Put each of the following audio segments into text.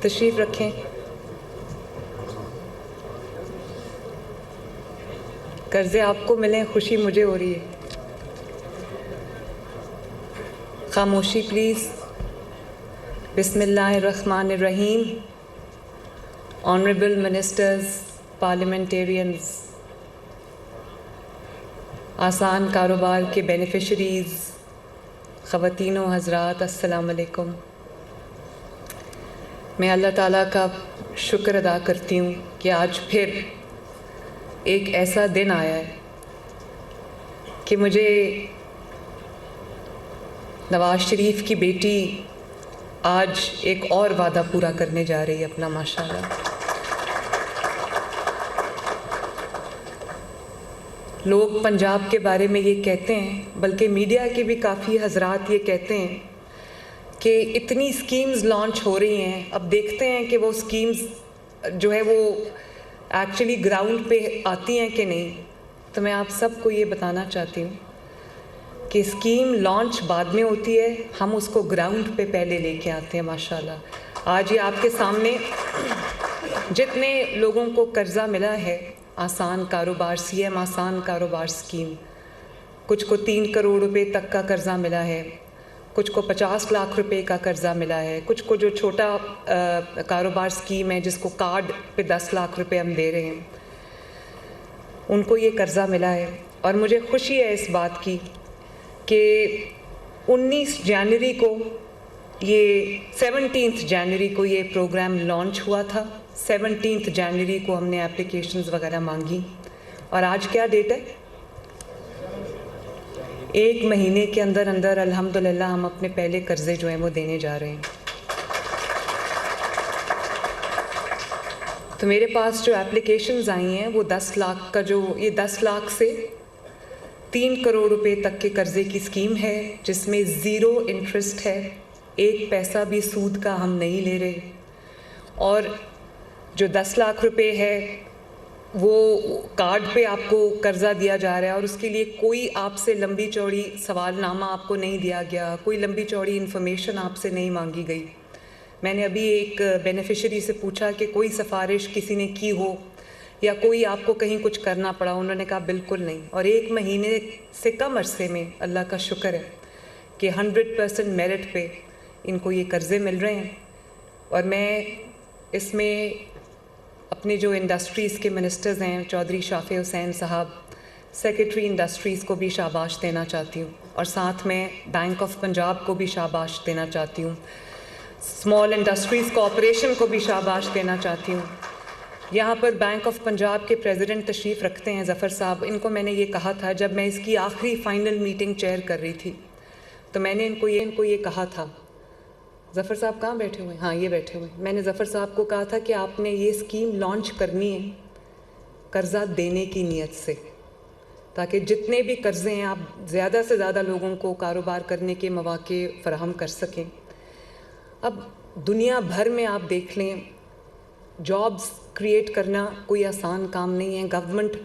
تشریف رکھیں. قرضے آپ کو ملیں، خوشی مجھے ہو رہی ہے. خاموشی پلیز. بسم اللہ الرحمن الرحیم. آنریبل منسٹرز، پارلیمنٹیرینز، آسان کاروبار کے بینیفیشریز، خواتین و حضرات، السلام علیکم. میں اللہ تعالیٰ کا شکر ادا کرتی ہوں کہ آج پھر ایک ایسا دن آیا ہے کہ مجھے نواز شریف کی بیٹی آج ایک اور وعدہ پورا کرنے جا رہی ہے اپنا، ماشاءاللہ. لوگ پنجاب کے بارے میں یہ کہتے ہیں، بلکہ میڈیا کے بھی کافی حضرات یہ کہتے ہیں کہ اتنی اسکیمز لانچ ہو رہی ہیں، اب دیکھتے ہیں کہ وہ اسکیمز جو ہے وہ ایکچولی گراؤنڈ پہ آتی ہیں کہ نہیں. تو میں آپ سب کو یہ بتانا چاہتی ہوں کہ اسکیم لانچ بعد میں ہوتی ہے، ہم اس کو گراؤنڈ پہ پہلے لے کے آتے ہیں ماشاءاللہ. آج یہ آپ کے سامنے جتنے لوگوں کو قرضہ ملا ہے، آسان کاروبار، سی ایم آسان کاروبار اسکیم، کچھ کو 3 کروڑ روپے تک کا قرضہ ملا ہے، کچھ کو 50 لاکھ روپے کا قرضہ ملا ہے، کچھ کو جو چھوٹا کاروبار اسکیم ہے جس کو کارڈ پہ 10 لاکھ روپے ہم دے رہے ہیں، ان کو یہ قرضہ ملا ہے. اور مجھے خوشی ہے اس بات کی کہ 19 جنوری کو یہ 17 جنوری کو یہ پروگرام لانچ ہوا تھا. 17 جنوری کو ہم نے اپلیکیشنز وغیرہ مانگی، اور آج کیا ڈیٹ ہے؟ 1 مہینے کے اندر اندر الحمدللہ ہم اپنے پہلے قرضے جو ہیں وہ دینے جا رہے ہیں. تو میرے پاس جو اپلیکیشنز آئی ہیں وہ 10 لاکھ کا، جو یہ 10 لاکھ سے 3 کروڑ روپے تک کے قرضے کی اسکیم ہے، جس میں 0 انٹرسٹ ہے، 1 پیسہ بھی سود کا ہم نہیں لے رہے. اور جو 10 لاکھ روپے ہے وہ کارڈ پہ آپ کو قرضہ دیا جا رہا ہے، اور اس کے لیے کوئی آپ سے لمبی چوڑی سوال نامہ آپ کو نہیں دیا گیا، کوئی لمبی چوڑی انفارمیشن آپ سے نہیں مانگی گئی. میں نے ابھی ایک بینیفیشری سے پوچھا کہ کوئی سفارش کسی نے کی ہو یا کوئی آپ کو کہیں کچھ کرنا پڑا، انہوں نے کہا بالکل نہیں. اور 1 مہینے سے کم عرصے میں اللہ کا شکر ہے کہ 100% میرٹ پہ ان کو یہ قرضے مل رہے ہیں. اور میں اس میں اپنے جو انڈسٹریز کے منسٹرز ہیں، چودھری شافع حسین صاحب، سیکریٹری انڈسٹریز کو بھی شاباش دینا چاہتی ہوں، اور ساتھ میں بینک آف پنجاب کو بھی شاباش دینا چاہتی ہوں، اسمال انڈسٹریز کارپوریشن کو بھی شاباش دینا چاہتی ہوں. یہاں پر بینک آف پنجاب کے پریزیڈنٹ تشریف رکھتے ہیں ظفر صاحب. ان کو میں نے یہ کہا تھا جب میں اس کی آخری فائنل میٹنگ چیئر کر رہی تھی، تو میں نے ان کو یہ کہا تھا. ظفر صاحب کہاں بیٹھے ہوئے ہیں؟ ہاں یہ بیٹھے ہوئے ہیں. میں نے ظفر صاحب کو کہا تھا کہ آپ نے یہ اسکیم لانچ کرنی ہے قرضہ دینے کی نیت سے، تاکہ جتنے بھی قرضے ہیں آپ زیادہ سے زیادہ لوگوں کو کاروبار کرنے کے مواقع فراہم کر سکیں. اب دنیا بھر میں آپ دیکھ لیں، جابز کریٹ کرنا کوئی آسان کام نہیں ہے. گورنمنٹ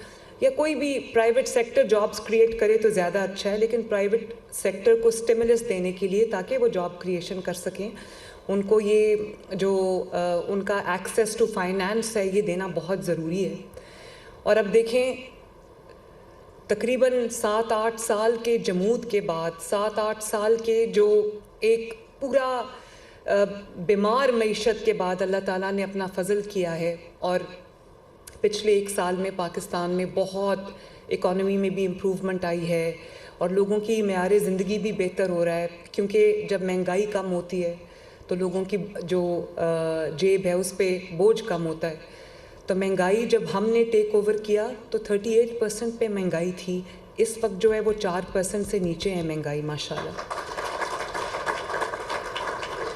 یا کوئی بھی پرائیویٹ سیکٹر جابز کریٹ کرے تو زیادہ اچھا ہے، لیکن پرائیویٹ سیکٹر کو سٹیمولس دینے کے لیے تاکہ وہ جاب کریشن کر سکیں، ان کو یہ جو ان کا ایکسیس ٹو فائنانس ہے یہ دینا بہت ضروری ہے. اور اب دیکھیں تقریباً 7-8 سال کے جمود کے بعد، 7-8 سال کے جو ایک پورا بیمار معیشت کے بعد اللہ تعالیٰ نے اپنا فضل کیا ہے، اور پچھلے 1 سال میں پاکستان میں بہت اکانومی میں بھی امپروومنٹ آئی ہے، اور لوگوں کی معیار زندگی بھی بہتر ہو رہا ہے. کیونکہ جب مہنگائی کم ہوتی ہے تو لوگوں کی جو جیب ہے اس پہ بوجھ کم ہوتا ہے. تو مہنگائی جب ہم نے ٹیک اوور کیا تو 38% پہ مہنگائی تھی، اس وقت جو ہے وہ 4% سے نیچے ہے مہنگائی ماشاءاللہ.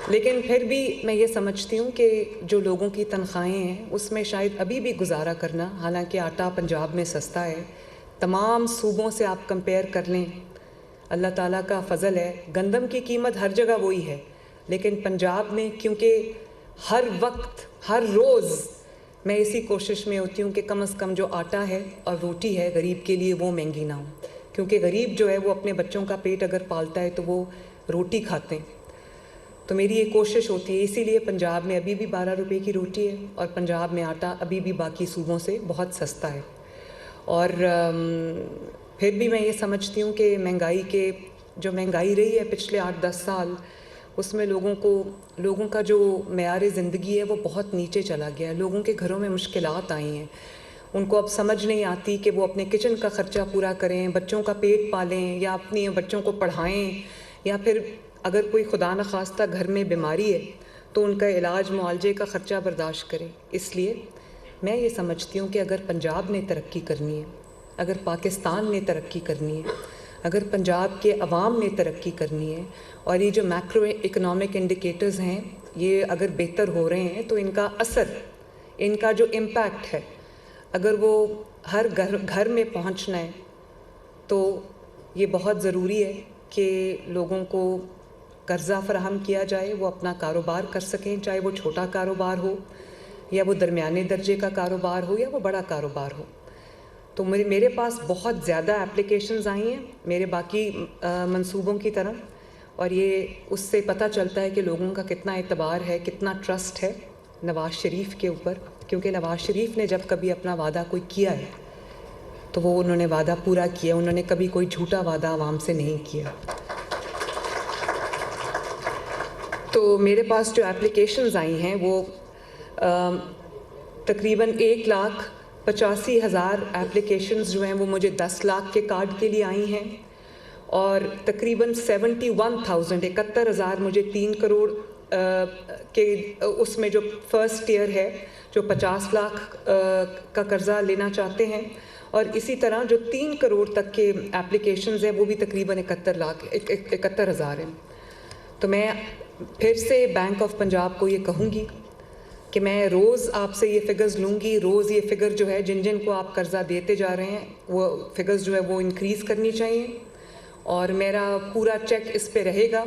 لیکن پھر بھی میں یہ سمجھتی ہوں کہ جو لوگوں کی تنخواہیں ہیں اس میں شاید ابھی بھی گزارا کرنا، حالانکہ آٹا پنجاب میں سستا ہے، تمام صوبوں سے آپ کمپیئر کر لیں، اللہ تعالیٰ کا فضل ہے. گندم کی قیمت ہر جگہ وہی ہے، لیکن پنجاب میں کیونکہ ہر وقت ہر روز میں اسی کوشش میں ہوتی ہوں کہ کم از کم جو آٹا ہے اور روٹی ہے غریب کے لیے وہ مہنگی نہ ہو. کیونکہ غریب جو ہے وہ اپنے بچوں کا پیٹ اگر پالتا ہے تو وہ روٹی کھاتے ہیں. تو میری یہ کوشش ہوتی ہے، اسی لیے پنجاب میں ابھی بھی 12 روپے کی روٹی ہے اور پنجاب میں آٹا ابھی بھی باقی صوبوں سے بہت سستا ہے. اور پھر بھی میں یہ سمجھتی ہوں کہ جو مہنگائی رہی ہے پچھلے 8-10 سال، اس میں لوگوں کا جو معیار زندگی ہے وہ بہت نیچے چلا گیا ہے. لوگوں کے گھروں میں مشکلات آئی ہیں، ان کو اب سمجھ نہیں آتی کہ وہ اپنے کچن کا خرچہ پورا کریں، بچوں کا پیٹ پالیں، یا اپنی بچوں کو پڑھائیں، یا پھر اگر کوئی خدا نخواستہ گھر میں بیماری ہے تو ان کا علاج معالجے کا خرچہ برداشت کریں. اس لیے میں یہ سمجھتی ہوں کہ اگر پنجاب نے ترقی کرنی ہے، اگر پاکستان نے ترقی کرنی ہے، اگر پنجاب کے عوام نے ترقی کرنی ہے، اور یہ جو میکرو اکنامک انڈیکیٹرز ہیں یہ اگر بہتر ہو رہے ہیں، تو ان کا اثر، ان کا جو امپیکٹ ہے، اگر وہ ہر گھر میں پہنچنا ہے تو یہ بہت ضروری ہے کہ لوگوں کو قرضہ فراہم کیا جائے، وہ اپنا کاروبار کر سکیں، چاہے وہ چھوٹا کاروبار ہو یا وہ درمیانے درجے کا کاروبار ہو یا وہ بڑا کاروبار ہو. تو میرے پاس بہت زیادہ اپلیکیشنز آئی ہیں میرے باقی منصوبوں کی طرح، اور یہ اس سے پتہ چلتا ہے کہ لوگوں کا کتنا اعتبار ہے، کتنا ٹرسٹ ہے نواز شریف کے اوپر. کیونکہ نواز شریف نے جب کبھی اپنا وعدہ کوئی کیا ہے تو وہ انہوں نے وعدہ پورا کیا، انہوں نے کبھی کوئی جھوٹا وعدہ عوام سے نہیں کیا. تو میرے پاس جو اپلیکیشنز آئی ہیں وہ تقریباً 1,85,000 اپلیکیشنز جو ہیں وہ مجھے 10 لاکھ کے کارڈ کے لیے آئی ہیں، اور تقریباً 71,000 مجھے 3 کروڑ کے اس میں جو فرسٹ ایئر ہے جو 50 لاکھ کا قرضہ لینا چاہتے ہیں، اور اسی طرح جو 3 کروڑ تک کے اپلیکیشنز ہیں وہ بھی تقریباً 71,000 ہیں. تو میں پھر سے بینک آف پنجاب کو یہ کہوں گی کہ میں روز آپ سے یہ فگرز لوں گی، روز یہ فگر جو ہے جن کو آپ قرضہ دیتے جا رہے ہیں وہ فگرز جو ہے وہ انکریز کرنی چاہیے، اور میرا پورا چیک اس پہ رہے گا.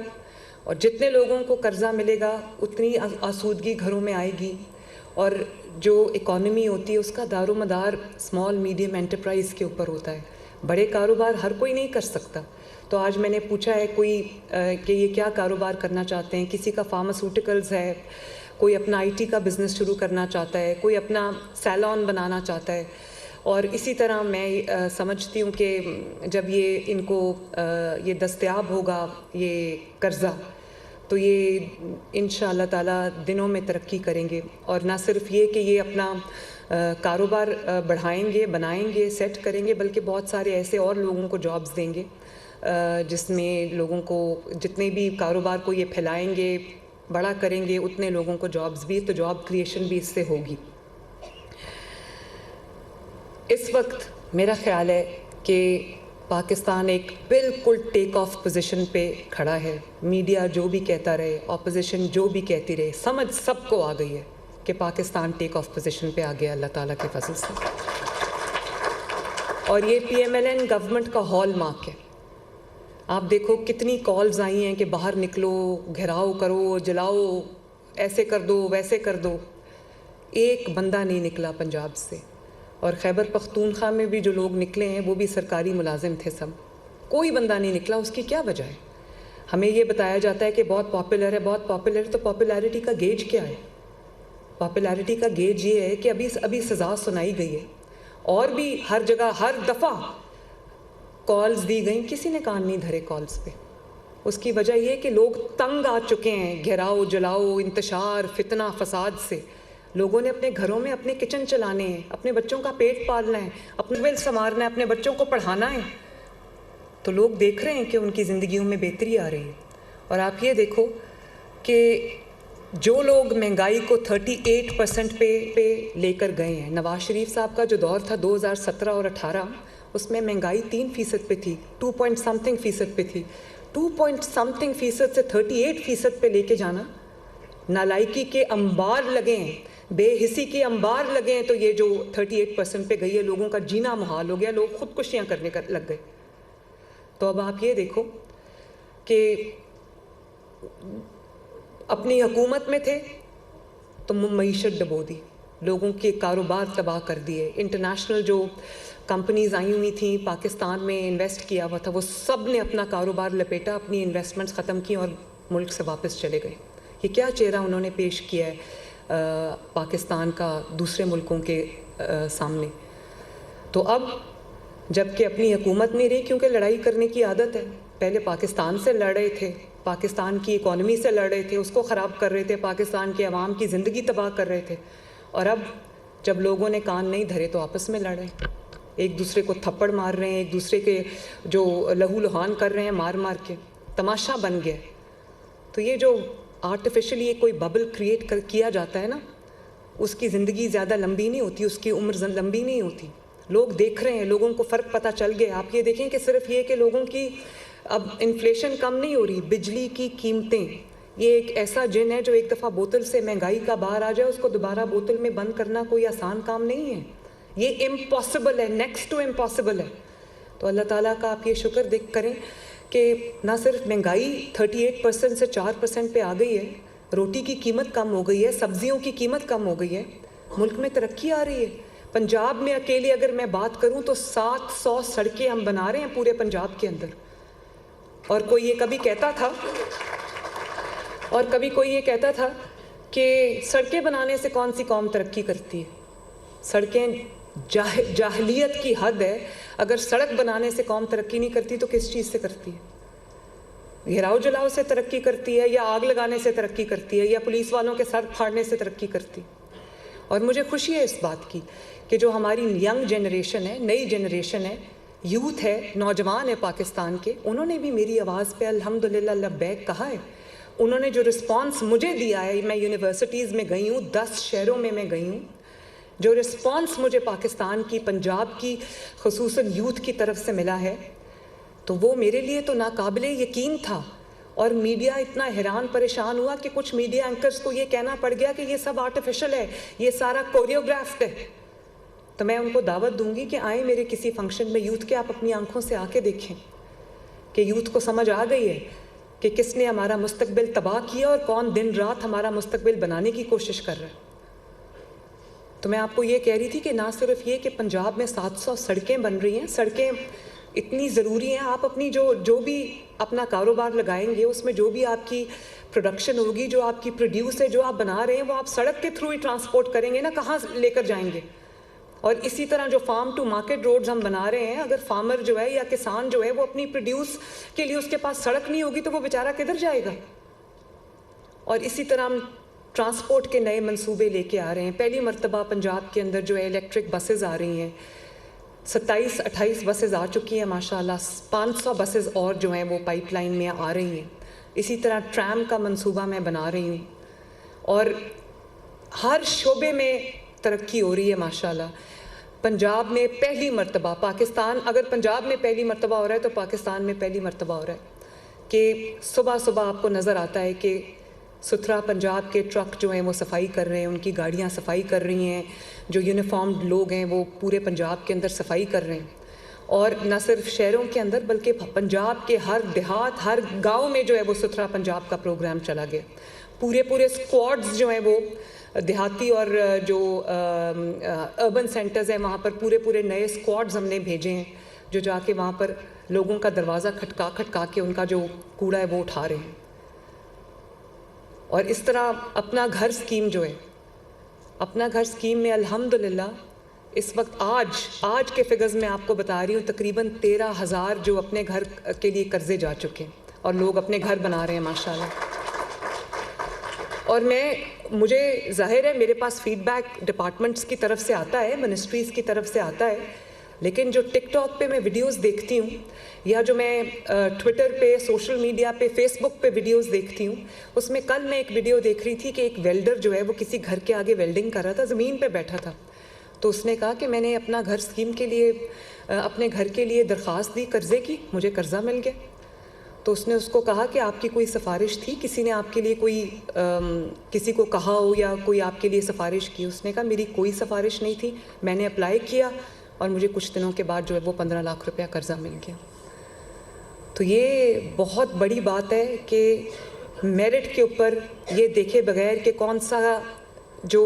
اور جتنے لوگوں کو قرضہ ملے گا اتنی آسودگی گھروں میں آئے گی، اور جو اکانومی ہوتی ہے اس کا دار و مدار اسمال میڈیم انٹرپرائز کے اوپر ہوتا ہے. بڑے کاروبار ہر کوئی نہیں کر سکتا. تو آج میں نے پوچھا ہے کوئی کہ یہ کیا کاروبار کرنا چاہتے ہیں، کسی کا فارماسوٹیکلز ہے، کوئی اپنا آئی ٹی کا بزنس شروع کرنا چاہتا ہے، کوئی اپنا سیلون بنانا چاہتا ہے. اور اسی طرح میں سمجھتی ہوں کہ جب یہ ان کو یہ دستیاب ہوگا یہ قرضہ، تو یہ انشاءاللہ تعالیٰ دنوں میں ترقی کریں گے. اور نہ صرف یہ کہ یہ اپنا کاروبار بڑھائیں گے، بنائیں گے، سیٹ کریں گے، بلکہ بہت سارے ایسے اور لوگوں کو جابز دیں گے، جس میں لوگوں کو جتنے بھی کاروبار کو یہ پھیلائیں گے، بڑا کریں گے، اتنے لوگوں کو جابز بھی، تو جاب کریشن بھی اس سے ہوگی. اس وقت میرا خیال ہے کہ پاکستان ایک بالکل ٹیک آف پوزیشن پہ کھڑا ہے. میڈیا جو بھی کہتا رہے، اپوزیشن جو بھی کہتی رہے، سمجھ سب کو آ گئی ہے کہ پاکستان ٹیک آف پوزیشن پہ آ گیا اللہ تعالیٰ کے فضل سے. اور یہ PMLN گورنمنٹ کا ہال مارک ہے. آپ دیکھو کتنی کالز آئی ہیں کہ باہر نکلو، گھیراؤ کرو، جلاؤ، ایسے کر دو، ویسے کر دو. ایک بندہ نہیں نکلا پنجاب سے. اور خیبر پختونخوا میں بھی جو لوگ نکلے ہیں وہ بھی سرکاری ملازم تھے سب. کوئی بندہ نہیں نکلا. اس کی کیا وجہ ہے؟ ہمیں یہ بتایا جاتا ہے کہ بہت پاپولر ہے، بہت پاپولر ہے. تو پاپولیرٹی کا گیج کیا ہے؟ پاپولیرٹی کا گیج یہ ہے کہ ابھی سزا سنائی گئی ہے، اور بھی ہر جگہ ہر دفعہ کالز دی گئیں، کسی نے کان نہیں دھرے کالز پہ. اس کی وجہ یہ ہے کہ لوگ تنگ آ چکے ہیں گھیراؤ، جلاؤ، انتشار، فتنہ، فساد سے. لوگوں نے اپنے گھروں میں اپنے کچن چلانے ہیں، اپنے بچوں کا پیٹ پالنا ہے، اپنے بل سنوارنا ہے، اپنے بچوں کو پڑھانا ہے. تو لوگ دیکھ رہے ہیں کہ ان کی زندگیوں میں بہتری آ رہی ہے. اور آپ یہ دیکھو کہ جو لوگ مہنگائی کو 38% پہ لے کر گئے ہیں، نواز شریف صاحب کا جو دور تھا 2017 اور 18، اس میں مہنگائی 3% پہ تھی، 2 point something فیصد پہ تھی. 2 point something فیصد سے 38% پہ لے کے جانا، نالائکی کے انبار لگے ہیں، بے حسی کے انبار لگے ہیں، تو یہ جو 38% پہ گئی ہے، لوگوں کا جینا محال ہو گیا، لوگ خودکشیاں کرنے لگ گئے. تو اب آپ یہ دیکھو کہ اپنی حکومت میں تھے تو معیشت ڈبو دی، لوگوں کے کاروبار تباہ کر دیے. انٹرنیشنل جو کمپنیز آئی ہوئی تھیں پاکستان میں انویسٹ کیا ہوا تھا، وہ سب نے اپنا کاروبار لپیٹا، اپنی انویسٹمنٹس ختم کی اور ملک سے واپس چلے گئے. یہ کیا چہرہ انہوں نے پیش کیا ہے پاکستان کا دوسرے ملکوں کے سامنے. تو اب جب کہ اپنی حکومت نہیں رہی, کیونکہ لڑائی کرنے کی عادت ہے. پہلے پاکستان سے لڑ رہے تھے, پاکستان کی اکانومی سے لڑ رہے تھے, اس کو خراب کر رہے تھے, پاکستان کے عوام کی زندگی تباہ کر رہے تھے. اور اب جب لوگوں نے کان نہیں دھرے تو آپس میں لڑ رہے ہیں, ایک دوسرے کو تھپڑ مار رہے ہیں, ایک دوسرے کے جو لہو لہان کر رہے ہیں مار مار کے. تماشا بن گیا. تو یہ جو آرٹیفیشلی کوئی ببل کریٹ کیا جاتا ہے نا, اس کی زندگی زیادہ لمبی نہیں ہوتی, اس کی عمر لمبی نہیں ہوتی. لوگ دیکھ رہے ہیں, لوگوں کو فرق پتہ چل گیا. آپ یہ دیکھیں کہ صرف یہ کہ لوگوں کی اب انفلیشن کم نہیں ہو رہی, بجلی کی قیمتیں, یہ ایک ایسا جن ہے جو ایک دفعہ بوتل سے مہنگائی کا باہر آ جائے, اس کو دوبارہ بوتل میں بند کرنا کوئی آسان کام نہیں ہے. یہ امپاسبل ہے, نیکسٹ ٹو امپاسبل ہے. تو اللہ تعالیٰ کا آپ یہ شکر کریں کہ نہ صرف مہنگائی 38% سے 4% پہ آ گئی ہے, روٹی کی قیمت کم ہو گئی ہے, سبزیوں کی قیمت کم ہو گئی ہے, ملک میں ترقی آ رہی ہے. پنجاب میں اکیلے اگر میں بات کروں تو 700 سڑکیں ہم بنا رہے ہیں پورے پنجاب کے اندر. اور کوئی یہ کبھی کہتا تھا کہ سڑکیں بنانے سے کون سی قوم ترقی کرتی ہے. سڑکیں جاہلیت کی حد ہے. اگر سڑک بنانے سے قوم ترقی نہیں کرتی تو کس چیز سے کرتی ہے؟ گھیراؤ جلاؤ سے ترقی کرتی ہے, یا آگ لگانے سے ترقی کرتی ہے, یا پولیس والوں کے سر پھاڑنے سے ترقی کرتی. اور مجھے خوشی ہے اس بات کی کہ جو ہماری ینگ جنریشن ہے, نئی جنریشن ہے, یوتھ ہے, نوجوان ہے پاکستان کے, انہوں نے بھی میری آواز پہ الحمدللہ لبیک کہا ہے. انہوں نے جو رسپانس مجھے دیا ہے, میں یونیورسٹیز میں گئی ہوں, 10 شہروں میں گئی ہوں, جو رسپانس مجھے پاکستان کی, پنجاب کی, خصوصاً یوتھ کی طرف سے ملا ہے, تو وہ میرے لیے تو ناقابل یقین تھا. اور میڈیا اتنا حیران پریشان ہوا کہ کچھ میڈیا اینکرز کو یہ کہنا پڑ گیا کہ یہ سب آرٹیفیشل ہے, یہ سارا کوریوگرافڈ ہے. تو میں ان کو دعوت دوں گی کہ آئیں میرے کسی فنکشن میں یوتھ کے, آپ اپنی آنکھوں سے آ کے دیکھیں کہ یوتھ کو سمجھ آ گئی ہے کہ کس نے ہمارا مستقبل تباہ کیا اور کون دن رات ہمارا مستقبل بنانے کی کوشش کر رہا ہے. تو میں آپ کو یہ کہہ رہی تھی کہ نہ صرف یہ کہ پنجاب میں 700 سڑکیں بن رہی ہیں, سڑکیں اتنی ضروری ہیں. آپ اپنی جو بھی اپنا کاروبار لگائیں گے, اس میں جو بھی آپ کی پروڈکشن ہوگی, جو آپ کی پروڈیوس ہے, جو آپ بنا رہے ہیں, وہ آپ سڑک کے تھرو ہی ٹرانسپورٹ کریں گے نا, کہاں لے کر جائیں گے. اور اسی طرح جو فارم ٹو مارکیٹ روڈز ہم بنا رہے ہیں, اگر فارمر جو ہے یا کسان جو ہے وہ اپنی پروڈیوس کے لیے اس کے پاس سڑک نہیں ہوگی تو وہ بیچارہ کدھر جائے گا. اور اسی طرح ہم ٹرانسپورٹ کے نئے منصوبے لے کے آ رہے ہیں. پہلی مرتبہ پنجاب کے اندر جو ہے الیکٹرک بسز آ رہی ہیں, 27-28 بسز آ چکی ہیں ماشاءاللہ, 500 بسز اور جو ہیں وہ پائپ لائن میں آ رہی ہیں. اسی طرح ٹرام کا منصوبہ میں بنا رہی ہوں, اور ہر شعبے میں ترقی ہو رہی ہے ماشاءاللہ. پنجاب میں پہلی مرتبہ, پاکستان اگر پنجاب میں پہلی مرتبہ ہو رہا ہے تو پاکستان میں پہلی مرتبہ ہو رہا ہے کہ صبح صبح آپ کو نظر آتا ہے کہ ستھرا پنجاب کے ٹرک جو ہیں وہ صفائی کر رہے ہیں, ان کی گاڑیاں صفائی کر رہی ہیں, جو یونیفارمڈ لوگ ہیں وہ پورے پنجاب کے اندر صفائی کر رہے ہیں. اور نہ صرف شہروں کے اندر بلکہ پنجاب کے ہر دیہات, ہر گاؤں میں جو ہے وہ ستھرا پنجاب کا پروگرام چلا گیا. پورے اسکواڈز جو ہیں وہ دیہاتی اور جو اربن سینٹرز ہیں وہاں پر پورے نئے اسکواڈز ہم نے بھیجے ہیں, جو جا کے وہاں پر لوگوں کا دروازہ کھٹکا کے ان کا جو کوڑا ہے وہ اٹھا رہے ہیں. اور اس طرح اپنا گھر اسکیم جو ہے, اپنا گھر اسکیم میں الحمدللہ اس وقت آج کے فگرز میں آپ کو بتا رہی ہوں, تقریباً 13,000 جو اپنے گھر کے لیے قرضے جا چکے ہیں, اور لوگ اپنے گھر بنا رہے ہیں ماشاءاللہ. اور مجھے ظاہر ہے میرے پاس فیڈ بیک ڈپارٹمنٹس کی طرف سے آتا ہے, منسٹریز کی طرف سے آتا ہے, لیکن جو ٹک ٹاک پہ میں ویڈیوز دیکھتی ہوں, یا جو میں ٹویٹر پہ, سوشل میڈیا پہ, فیس بک پہ ویڈیوز دیکھتی ہوں, اس میں کل میں ایک ویڈیو دیکھ رہی تھی کہ ایک ویلڈر جو ہے وہ کسی گھر کے آگے ویلڈنگ کر رہا تھا, زمین پہ بیٹھا تھا. تو اس نے کہا کہ میں نے اپنا گھر اسکیم کے لیے, اپنے گھر کے لیے درخواست دی قرضے کی, مجھے قرضہ مل گیا. تو اس نے اس کو کہا کہ آپ کی کوئی سفارش تھی, کسی نے آپ کے لیے کسی کو کہا ہو یا کوئی آپ کے لیے سفارش کی؟ اس نے کہا میری کوئی سفارش نہیں تھی, میں نے اپلائی کیا اور مجھے کچھ دنوں کے بعد جو ہے وہ 15 لاکھ روپیہ قرضہ مل گیا. تو یہ بہت بڑی بات ہے کہ میرٹ کے اوپر یہ دیکھے بغیر کہ کون سا جو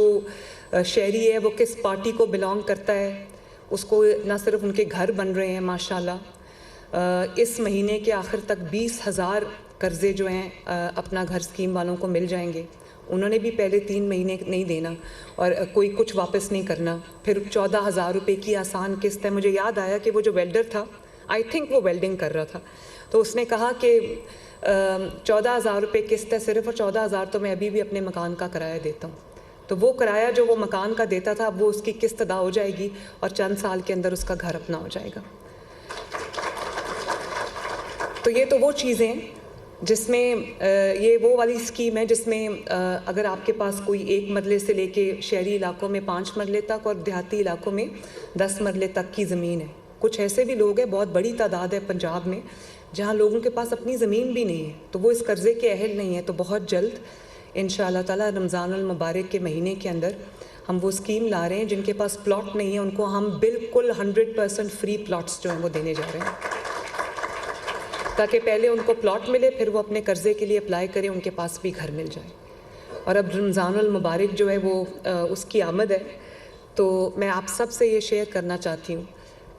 شہری ہے وہ کس پارٹی کو بلانگ کرتا ہے, اس کو نہ صرف ان کے گھر بن رہے ہیں ماشاءاللہ, اس مہینے کے آخر تک 20,000 قرضے جو ہیں اپنا گھر اسکیم والوں کو مل جائیں گے. انہوں نے بھی پہلے 3 مہینے نہیں دینا اور کوئی کچھ واپس نہیں کرنا. پھر 14,000 روپے کی آسان قسط ہے. مجھے یاد آیا کہ وہ جو ویلڈر تھا, آئی تھنک وہ ویلڈنگ کر رہا تھا, تو اس نے کہا کہ 14,000 روپے قسط ہے صرف, اور 14,000 تو میں ابھی بھی اپنے مکان کا کرایہ دیتا ہوں. تو وہ کرایہ جو وہ مکان کا دیتا تھا, اب وہ اس کی قسط ادا ہو جائے گی اور چند سال کے اندر اس کا گھر اپنا ہو جائے گا. تو یہ تو وہ چیزیں جس میں یہ وہ والی اسکیم ہے جس میں اگر آپ کے پاس کوئی 1 مرلے سے لے کے شہری علاقوں میں 5 مرلے تک اور دیہاتی علاقوں میں 10 مرلے تک کی زمین ہے. کچھ ایسے بھی لوگ ہیں, بہت بڑی تعداد ہے پنجاب میں, جہاں لوگوں کے پاس اپنی زمین بھی نہیں ہے, تو وہ اس قرضے کے اہل نہیں ہیں. تو بہت جلد انشاءاللہ تعالیٰ رمضان المبارک کے مہینے کے اندر ہم وہ اسکیم لا رہے ہیں. جن کے پاس پلاٹ نہیں ہے ان کو ہم بالکل 100% فری پلاٹس جو ہیں وہ دینے جا رہے ہیں, تاکہ پہلے ان کو پلاٹ ملے, پھر وہ اپنے قرضے کے لیے اپلائی کریں, ان کے پاس بھی گھر مل جائے. اور اب رمضان المبارک جو ہے وہ اس کی آمد ہے, تو میں آپ سب سے یہ شیئر کرنا چاہتی ہوں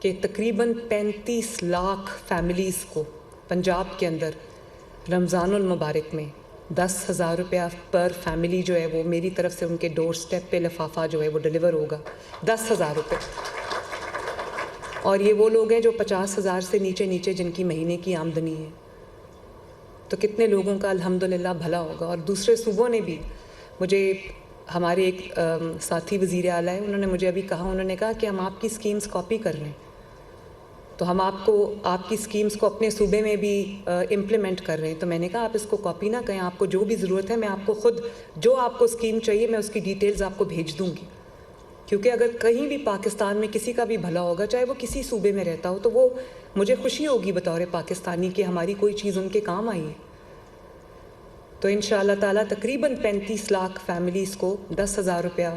کہ تقریباً 35 لاکھ فیملیز کو پنجاب کے اندر رمضان المبارک میں 10,000 روپیہ پر فیملی جو ہے وہ میری طرف سے ان کے ڈور سٹیپ پہ لفافہ جو ہے وہ ڈیلیور ہوگا. 10,000 روپے. اور یہ وہ لوگ ہیں جو 50,000 سے نیچے جن کی مہینے کی آمدنی ہے. تو کتنے لوگوں کا الحمدللہ بھلا ہوگا. اور دوسرے صوبوں نے بھی, مجھے ہمارے ایک ساتھی وزیر اعلیٰ ہیں, انہوں نے مجھے ابھی کہا, انہوں نے کہا کہ ہم آپ کی اسکیمز کاپی کر رہے ہیں, تو ہم آپ کی اسکیمز کو اپنے صوبے میں بھی امپلیمنٹ کر رہے ہیں. تو میں نے کہا آپ اس کو کاپی نہ کریں, آپ کو جو بھی ضرورت ہے میں آپ کو خود جو آپ کو اسکیم چاہیے میں اس کی ڈیٹیلز آپ کو بھیج دوں گی. کیونکہ اگر کہیں بھی پاکستان میں کسی کا بھی بھلا ہوگا, چاہے وہ کسی صوبے میں رہتا ہو, تو وہ مجھے خوشی ہوگی بطور پاکستانی کہ ہماری کوئی چیز ان کے کام آئی ہے. تو انشاءاللہ تعالیٰ تقریباً 35 لاکھ فیملیز کو 10,000 روپیہ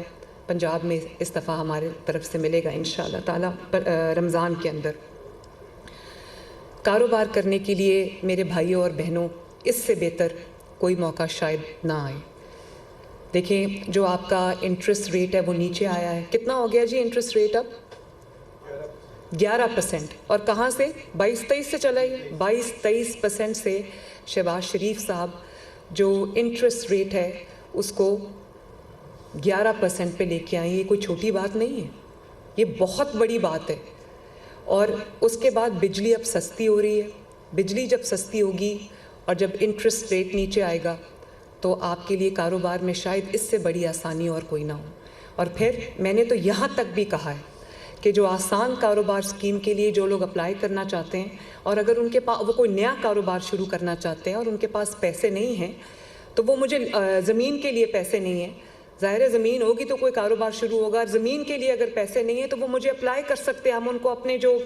پنجاب میں اس دفعہ ہمارے طرف سے ملے گا انشاءاللہ تعالیٰ رمضان کے اندر. کاروبار کرنے کے لیے میرے بھائیوں اور بہنوں اس سے بہتر کوئی موقع شاید نہ آئے. دیکھیں جو آپ کا انٹرسٹ ریٹ ہے وہ نیچے آیا ہے. کتنا ہو گیا جی انٹرسٹ ریٹ؟ اب 11%. اور کہاں سے؟ 22-23 سے چلا ہے. 22-23% سے شہباز شریف صاحب جو انٹرسٹ ریٹ ہے اس کو 11% پہ لے کے آئیں. یہ کوئی چھوٹی بات نہیں ہے, یہ بہت بڑی بات ہے. اور اس کے بعد بجلی اب سستی ہو رہی ہے. بجلی جب سستی ہوگی اور جب انٹرسٹ ریٹ نیچے آئے گا تو آپ کے لیے کاروبار میں شاید اس سے بڑی آسانی اور کوئی نہ ہو. اور پھر میں نے تو یہاں تک بھی کہا ہے کہ جو آسان کاروبار اسکیم کے لیے جو لوگ اپلائی کرنا چاہتے ہیں, اور اگر ان کے پاس وہ کوئی نیا کاروبار شروع کرنا چاہتے ہیں اور ان کے پاس پیسے نہیں ہیں, تو وہ مجھے زمین کے لیے پیسے نہیں ہیں, ظاہر ہے زمین ہوگی تو کوئی کاروبار شروع ہوگا. زمین کے لیے اگر پیسے نہیں ہیں تو وہ مجھے اپلائی کر سکتے ہیں. ہم ان کو اپنے جو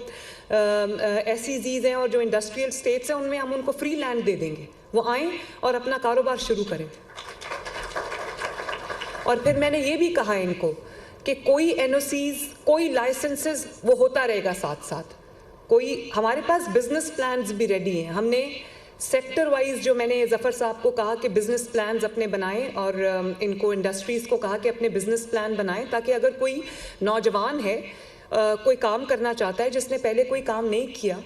SEZs ہیں اور جو انڈسٹریل اسٹیٹس ہیں ان میں ہم ان کو فری لینڈ دے دیں گے, وہ آئیں اور اپنا کاروبار شروع کریں. اور پھر میں نے یہ بھی کہا ان کو کہ کوئی NOCs کوئی لائسنسز وہ ہوتا رہے گا ساتھ ساتھ. کوئی ہمارے پاس بزنس پلانز بھی ریڈی ہیں. ہم نے سیکٹر وائز جو میں نے ظفر صاحب کو کہا کہ بزنس پلانز اپنے بنائیں, اور ان کو انڈسٹریز کو کہا کہ اپنے بزنس پلان بنائیں, تاکہ اگر کوئی نوجوان ہے کوئی کام کرنا چاہتا ہے جس نے پہلے کوئی کام نہیں کیا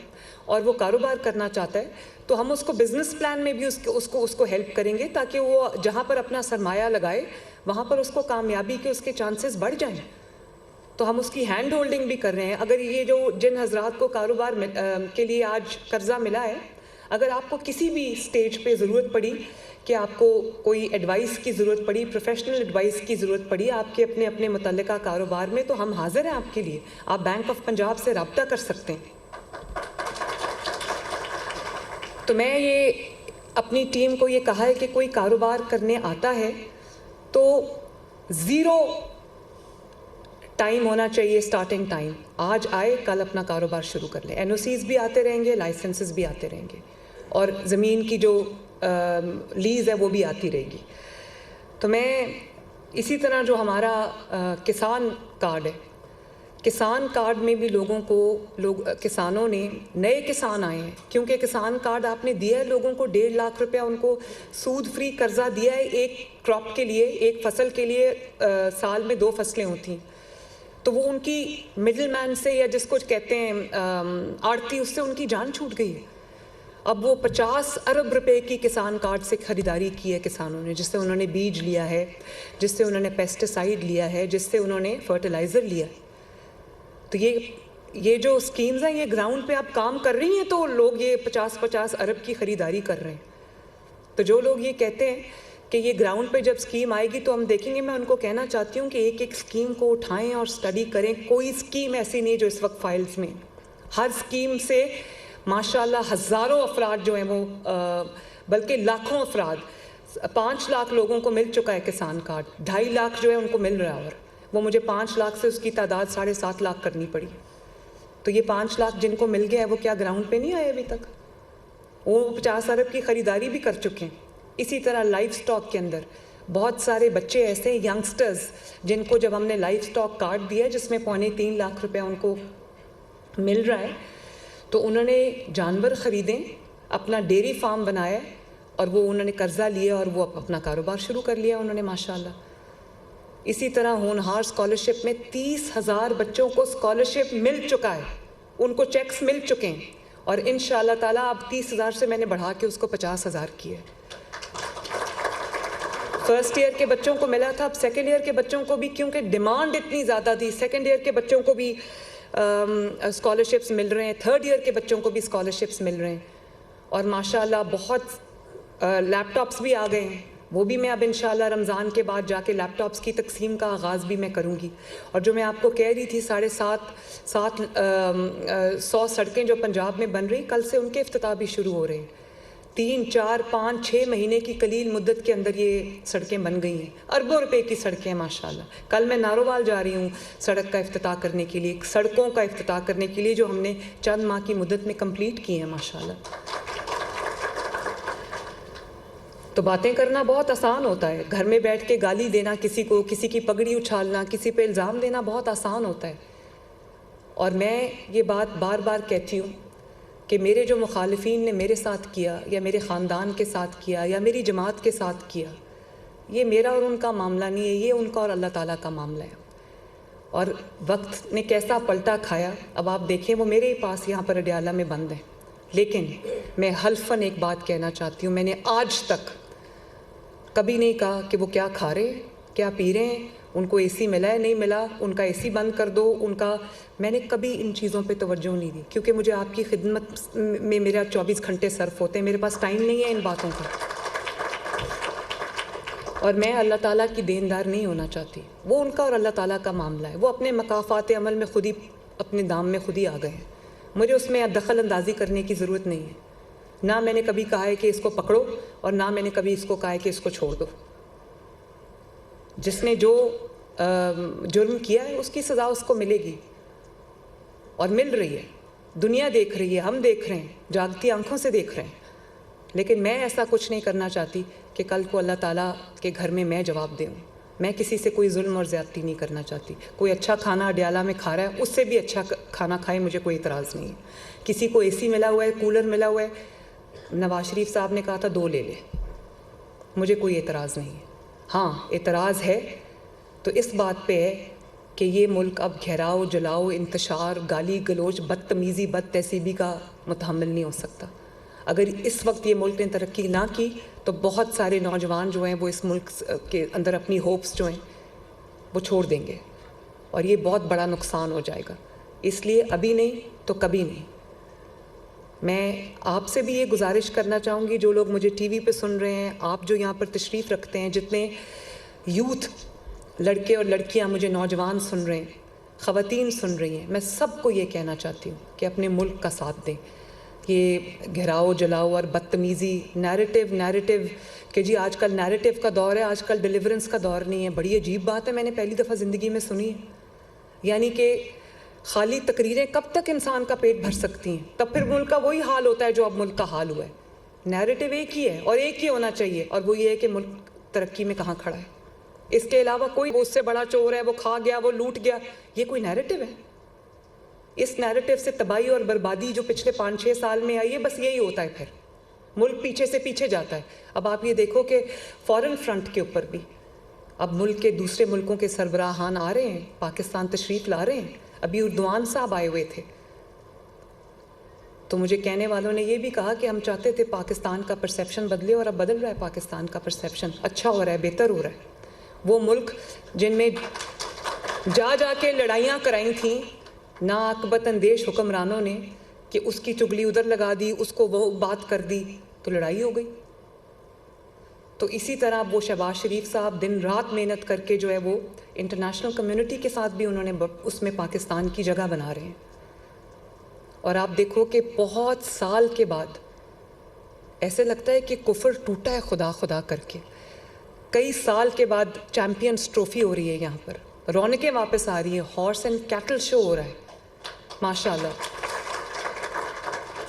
اور وہ کاروبار کرنا چاہتا ہے, تو ہم اس کو بزنس پلان میں بھی اس کو ہیلپ کریں گے, تاکہ وہ جہاں پر اپنا سرمایہ لگائے وہاں پر اس کو کامیابی کے اس کے چانسز بڑھ جائیں. تو ہم اس کی ہینڈ ہولڈنگ بھی کر رہے ہیں. اگر یہ جو جن حضرات کو کاروبار کے لیے آج قرضہ ملا ہے, اگر آپ کو کسی بھی سٹیج پہ ضرورت پڑی کہ آپ کو کوئی ایڈوائس کی ضرورت پڑی, پروفیشنل ایڈوائس کی ضرورت پڑی آپ کے اپنے متعلقہ کاروبار میں, تو ہم حاضر ہیں آپ کے لیے. آپ بینک آف پنجاب سے رابطہ کر سکتے ہیں. تو میں یہ اپنی ٹیم کو یہ کہا ہے کہ کوئی کاروبار کرنے آتا ہے تو 0 ٹائم ہونا چاہیے, اسٹارٹنگ ٹائم. آج آئے کل اپنا کاروبار شروع کر لیں. NOCs بھی آتے رہیں گے, لائسنسز بھی آتے رہیں گے, اور زمین کی جو لیز ہے وہ بھی آتی رہے گی. تو میں اسی طرح جو ہمارا کسان کارڈ ہے, کسان کارڈ میں بھی لوگوں کو کسانوں نے, نئے کسان آئے ہیں, کیونکہ کسان کارڈ آپ نے دیا ہے لوگوں کو 1.5 لاکھ روپیہ ان کو سود فری قرضہ دیا ہے ایک کراپ کے لیے, ایک فصل کے لیے. سال میں 2 فصلیں ہوتی ہیں, تو وہ ان کی مڈل مین سے, یا جس کو کہتے ہیں آڑتی, اس سے ان کی جان چھوٹ گئی ہے. اب وہ 50 ارب روپے کی کسان کارڈ سے خریداری کی ہے کسانوں نے، جس سے انہوں نے بیج لیا ہے، جس سے انہوں نے پیسٹیسائیڈ لیا ہے، جس سے انہوں نے فرٹیلائزر لیا ہے۔ تو یہ جو اسکیمز ہیں یہ گراؤنڈ پہ آپ کام کر رہی ہیں تو لوگ یہ 50 ارب کی خریداری کر رہے ہیں۔ تو جو لوگ یہ کہتے ہیں کہ یہ گراؤنڈ پہ جب اسکیم آئے گی تو ہم دیکھیں گے، میں ان کو کہنا چاہتی ہوں کہ ایک ایک اسکیم کو اٹھائیں اور اسٹڈی کریں۔ کوئی اسکیم ایسی نہیں جو اس وقت فائلز میں، ہر اسکیم سے ماشاءاللہ ہزاروں افراد جو ہیں وہ بلکہ لاکھوں افراد، 5 لاکھ لوگوں کو مل چکا ہے کسان کارڈ، 2.5 لاکھ جو ہے ان کو مل رہا ہے، اور وہ مجھے 5 لاکھ سے اس کی تعداد 7.5 لاکھ کرنی پڑی۔ تو یہ 5 لاکھ جن کو مل گیا ہے وہ کیا گراؤنڈ پہ نہیں آئے ابھی تک؟ وہ 50 ارب کی خریداری بھی کر چکے ہیں۔ اسی طرح لائف سٹاک کے اندر بہت سارے بچے ایسے ہیں، ینگسٹرز، جن کو جب ہم نے لائف سٹاک کارڈ دیا جس میں 3.25 لاکھ روپے ان کو مل رہا ہے، تو انہوں نے جانور خریدیں، اپنا ڈیری فارم بنایا اور وہ انہوں نے قرضہ لیا اور وہ اپنا کاروبار شروع کر لیا انہوں نے ماشاءاللہ۔ اسی طرح ہونہار اسکالرشپ میں 30,000 بچوں کو اسکالرشپ مل چکا ہے، ان کو چیکس مل چکے ہیں، اور انشاءاللہ تعالیٰ اب 30,000 سے میں نے بڑھا کے اس کو 50,000 کیا ہے۔ فرسٹ ایئر کے بچوں کو ملا تھا، اب سیکنڈ ایئر کے بچوں کو بھی، کیونکہ ڈیمانڈ اتنی زیادہ تھی، سیکنڈ ایئر کے بچوں کو بھی اسکالرشپس مل رہے ہیں، تھرڈ ایئر کے بچوں کو بھی اسکالرشپس مل رہے ہیں، اور ماشاءاللہ بہت لیپ ٹاپس بھی آ گئے ہیں، وہ بھی میں اب انشاءاللہ رمضان کے بعد جا کے لیپ ٹاپس کی تقسیم کا آغاز بھی میں کروں گی۔ اور جو میں آپ کو کہہ رہی تھی 750 سڑکیں جو پنجاب میں بن رہی، کل سے ان کے افتتاح بھی شروع ہو رہے ہیں۔ 3، 4، 5، 6 مہینے کی قلیل مدت کے اندر یہ سڑکیں بن گئی ہیں، اربوں روپے کی سڑکیں ہیں ماشاءاللہ۔ کل میں نارووال جا رہی ہوں سڑک کا افتتاح کرنے کے لیے، سڑکوں کا افتتاح کرنے کے لیے جو ہم نے چند ماہ کی مدت میں کمپلیٹ کی ہیں ماشاءاللہ۔ تو باتیں کرنا بہت آسان ہوتا ہے، گھر میں بیٹھ کے گالی دینا کسی کو، کسی کی پگڑی اچھالنا، کسی پہ الزام دینا بہت آسان ہوتا ہے۔ اور میں یہ بات بار بار کہتی ہوں کہ میرے جو مخالفین نے میرے ساتھ کیا، یا میرے خاندان کے ساتھ کیا، یا میری جماعت کے ساتھ کیا، یہ میرا اور ان کا معاملہ نہیں ہے، یہ ان کا اور اللہ تعالیٰ کا معاملہ ہے۔ اور وقت نے کیسا پلٹا کھایا، اب آپ دیکھیں وہ میرے ہی پاس یہاں پر اڈیالہ میں بند ہیں، لیکن میں حلفاً ایک بات کہنا چاہتی ہوں، میں نے آج تک کبھی نہیں کہا کہ وہ کیا کھا رہے ہیں، کیا پی رہے ہیں، ان کو اے سی ملا ہے نہیں ملا، ان کا اے سی بند کر دو، ان کا، میں نے کبھی ان چیزوں پہ توجہ نہیں دی، کیونکہ مجھے آپ کی خدمت میں میرا 24 گھنٹے صرف ہوتے ہیں، میرے پاس ٹائم نہیں ہے ان باتوں کا، اور میں اللہ تعالیٰ کی دیندار نہیں ہونا چاہتی، وہ ان کا اور اللہ تعالیٰ کا معاملہ ہے، وہ اپنے مقافات عمل میں خود ہی اپنے دام میں خود ہی آ گئے ہیں، مجھے اس میں دخل اندازی کرنے کی ضرورت نہیں ہے۔ نہ میں نے کبھی کہا ہے کہ اس کو پکڑو، اور نہ میں نے کبھی اس کو کہا ہے کہ اس کو چھوڑ دو۔ جس نے جو جرم کیا ہے اس کی سزا اس کو ملے گی، اور مل رہی ہے، دنیا دیکھ رہی ہے، ہم دیکھ رہے ہیں، جاگتی آنکھوں سے دیکھ رہے ہیں، لیکن میں ایسا کچھ نہیں کرنا چاہتی کہ کل کو اللہ تعالیٰ کے گھر میں میں جواب دوں۔ میں کسی سے کوئی ظلم اور زیادتی نہیں کرنا چاہتی، کوئی اچھا کھانا اڈیالہ میں کھا رہا ہے اس سے بھی اچھا کھانا کھائے، مجھے کوئی اعتراض نہیں ہے۔ کسی کو اے سی ملا ہوا ہے، کولر ملا ہوا ہے، نواز شریف صاحب نے کہا تھا 2 لے لے، مجھے کوئی اعتراض نہیں ہے۔ ہاں اعتراض ہے تو اس بات پہ ہے کہ یہ ملک اب گھیراؤ، جلاؤ، انتشار، گالی گلوچ، بدتمیزی، بد تہذیبی کا متحمل نہیں ہو سکتا۔ اگر اس وقت یہ ملک نے ترقی نہ کی تو بہت سارے نوجوان جو ہیں وہ اس ملک کے اندر اپنی ہوپس جو ہیں وہ چھوڑ دیں گے، اور یہ بہت بڑا نقصان ہو جائے گا۔ اس لیے ابھی نہیں تو کبھی نہیں۔ میں آپ سے بھی یہ گزارش کرنا چاہوں گی، جو لوگ مجھے ٹی وی پہ سن رہے ہیں، آپ جو یہاں پر تشریف رکھتے ہیں، جتنے یوتھ لڑکے اور لڑکیاں مجھے نوجوان سن رہے ہیں، خواتین سن رہی ہیں، میں سب کو یہ کہنا چاہتی ہوں کہ اپنے ملک کا ساتھ دیں۔ یہ گھراؤ جلاؤ اور بدتمیزی، نیریٹو کہ جی آج کل نیریٹو کا دور ہے، آج کل ڈیلیورنس کا دور نہیں ہے، بڑی عجیب بات ہے، میں نے پہلی دفعہ زندگی میں سنی ہے۔ یعنی کہ خالی تقریریں کب تک انسان کا پیٹ بھر سکتی ہیں؟ تب پھر ملک کا وہی حال ہوتا ہے جو اب ملک کا حال ہوا ہے۔ نیریٹو ایک ہی ہے اور ایک ہی ہونا چاہیے، اور وہ یہ ہے کہ ملک ترقی میں کہاں کھڑا ہے، اس کے علاوہ کوئی وہ اس سے بڑا چور ہے، وہ کھا گیا، وہ لوٹ گیا، یہ کوئی نیریٹو ہے؟ اس نیریٹو سے تباہی اور بربادی جو پچھلے 5-6 سال میں آئی ہے، بس یہی ہوتا ہے، پھر ملک پیچھے سے پیچھے جاتا ہے۔ اب آپ یہ دیکھو کہ فورن فرنٹ کے اوپر بھی اب ملک کے دوسرے ملکوں کے سربراہان آ رہے ہیں، پاکستان تشریف لا رہے ہیں، ابھی اردوان صاحب آئے ہوئے تھے، تو مجھے کہنے والوں نے یہ بھی کہا کہ ہم چاہتے تھے پاکستان کا پرسیپشن بدلے، اور اب بدل رہا ہے پاکستان کا پرسیپشن، اچھا ہو رہا ہے، بہتر ہو رہا ہے۔ وہ ملک جن میں جا کے لڑائیاں کرائی تھیں ناعاقبت اندیش حکمرانوں نے کہ اس کی چگلی ادھر لگا دی، اس کو وہ بات کر دی تو لڑائی ہو گئی۔ تو اسی طرح وہ شہباز شریف صاحب دن رات محنت کر کے جو ہے وہ انٹرنیشنل کمیونٹی کے ساتھ بھی انہوں نے اس میں پاکستان کی جگہ بنا رہے ہیں۔ اور آپ دیکھو کہ بہت سال کے بعد ایسے لگتا ہے کہ کفر ٹوٹا ہے خدا خدا کر کے، کئی سال کے بعد چیمپئنز ٹرافی ہو رہی ہے، یہاں پر رونقیں واپس آ رہی ہیں، ہارس اینڈ کیٹل شو ہو رہا ہے ماشاءاللہ۔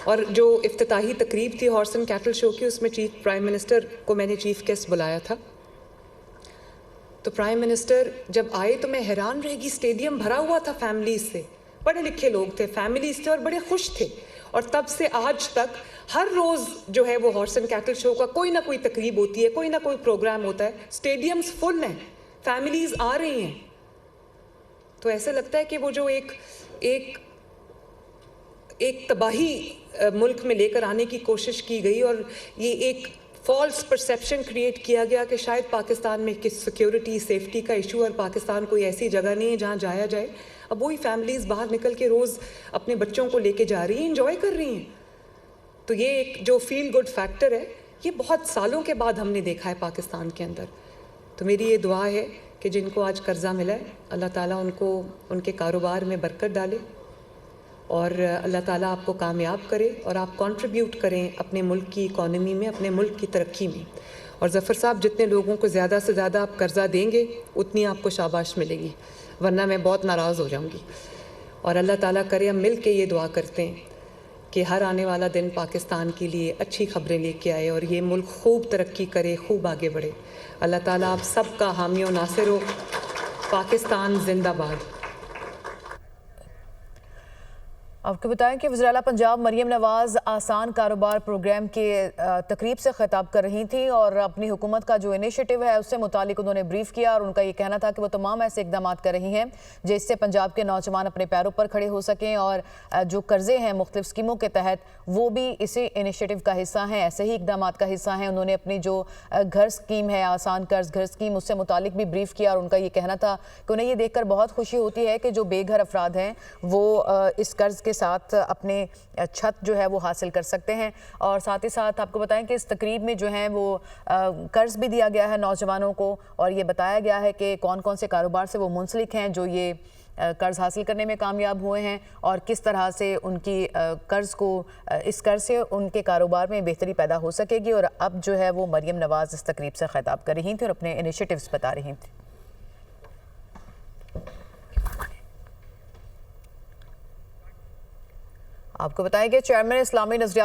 اور جو افتتاحی تقریب تھی ہارس اینڈ کیٹل شو کی، اس میں چیف پرائم منسٹر کو میں نے چیف گیسٹ بلایا تھا، تو پرائم منسٹر جب آئے تو میں حیران رہ گئی، اسٹیڈیم بھرا ہوا تھا فیملیز سے، پڑھے لکھے لوگ تھے، فیملیز تھے اور بڑے خوش تھے۔ اور تب سے آج تک ہر روز جو ہے وہ ہارس اینڈ کیٹل شو کا کوئی نہ کوئی تقریب ہوتی ہے، کوئی نہ کوئی پروگرام ہوتا ہے، اسٹیڈیمز فل ہیں، فیملیز آ رہی ہیں۔ تو ایسے لگتا ہے کہ وہ جو ایک تباہی ملک میں لے کر آنے کی کوشش کی گئی، اور یہ ایک فالس پرسیپشن کریٹ کیا گیا کہ شاید پاکستان میں کس سیکیورٹی سیفٹی کا ایشو، اور پاکستان کوئی ایسی جگہ نہیں ہے جہاں جایا جائے۔ اب وہی فیملیز باہر نکل کے روز اپنے بچوں کو لے کے جا رہی ہیں، انجوائے کر رہی ہیں۔ تو یہ ایک جو فیل گڈ فیکٹر ہے، یہ بہت سالوں کے بعد ہم نے دیکھا ہے پاکستان کے اندر۔ تو میری یہ دعا ہے کہ جن کو آج قرضہ ملا ہے، اللہ تعالیٰ ان کو ان کے کاروبار میں برکت ڈالے، اور اللہ تعالیٰ آپ کو کامیاب کرے، اور آپ کنٹریبیوٹ کریں اپنے ملک کی اکانومی میں، اپنے ملک کی ترقی میں۔ اور ظفر صاحب، جتنے لوگوں کو زیادہ سے زیادہ آپ قرضہ دیں گے اتنی آپ کو شاباش ملے گی، ورنہ میں بہت ناراض ہو جاؤں گی۔ اور اللہ تعالیٰ کرے ہم مل کے یہ دعا کرتے ہیں کہ ہر آنے والا دن پاکستان کے لیے اچھی خبریں لے کے آئے، اور یہ ملک خوب ترقی کرے، خوب آگے بڑھے۔ اللہ تعالیٰ آپ سب کا حامی و ناصر ہو۔ پاکستان زندہ باد۔ آپ کو بتائیں کہ وزیر اعلیٰ پنجاب مریم نواز آسان کاروبار پروگرام کے تقریب سے خطاب کر رہی تھیں، اور اپنی حکومت کا جو انیشیٹو ہے اس سے متعلق انہوں نے بریف کیا، اور ان کا یہ کہنا تھا کہ وہ تمام ایسے اقدامات کر رہی ہیں جس سے پنجاب کے نوجوان اپنے پیروں پر کھڑے ہو سکیں، اور جو قرضے ہیں مختلف اسکیموں کے تحت وہ بھی اسی انیشیٹو کا حصہ ہیں، ایسے ہی اقدامات کا حصہ ہیں۔ انہوں نے اپنی جو گھر اسکیم ہے، آسان قرض گھر اسکیم، اس سے متعلق بھی بریف کیا، اور ان کا یہ کہنا تھا کہ انہیں یہ دیکھ کر بہت خوشی ہوتی ہے کہ جو بے گھر افراد ہیں وہ اس قرض کے ساتھ اپنے چھت جو ہے وہ حاصل کر سکتے ہیں۔ اور ساتھ ہی ساتھ آپ کو بتائیں کہ اس تقریب میں جو ہیں وہ قرض بھی دیا گیا ہے نوجوانوں کو، اور یہ بتایا گیا ہے کہ کون کون سے کاروبار سے وہ منسلک ہیں جو یہ قرض حاصل کرنے میں کامیاب ہوئے ہیں، اور کس طرح سے ان کی اس قرض سے ان کے کاروبار میں بہتری پیدا ہو سکے گی۔ اور اب جو ہے وہ مریم نواز اس تقریب سے خطاب کر رہی تھیں اور اپنے انیشیٹوز بتا رہی تھیں۔ آپ کو بتائیں کہ چیئرمین اسلامی نظریات